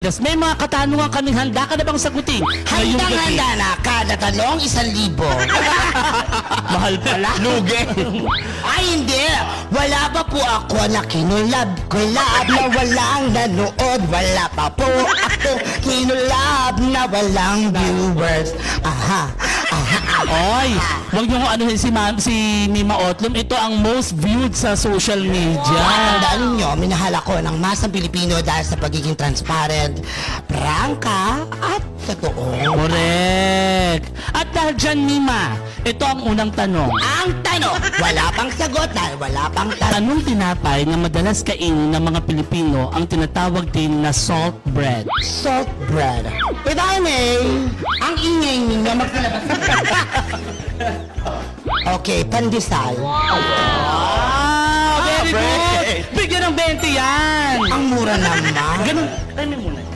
Yes, may mga katanungan kaming handa ka na bang sagutin? Ngayong gabi? Handang-handa na, kada tanong 1,000. Mahal pala. Lugi. Ay, hindi! Wala pa po ako na kinulab. Kulab na walang nanood. Wala pa po ako kinulab na walang viewers. Aha, aha, Oy, wag niyo kung anuhin si Mima Otlum. Ito ang most viewed sa social media. Tandaan nyo, minahal ako ng masang Pilipino dahil sa pagiging transparent, prangka, at totoo. Correct. At dahil dyan, Mima, ito ang unang tanong. Ang tanong, wala pang sagot dahil wala pang tanong. Anong tinapay na madalas kainin ng mga Pilipino ang tinatawag din na salt bread? Salt bread. If I may, ang ingay ninyo magsalabas. Okay, pandesal. Ah, very good! Bigyan ng 20 yan! Ang mura naman. Ganun, ay,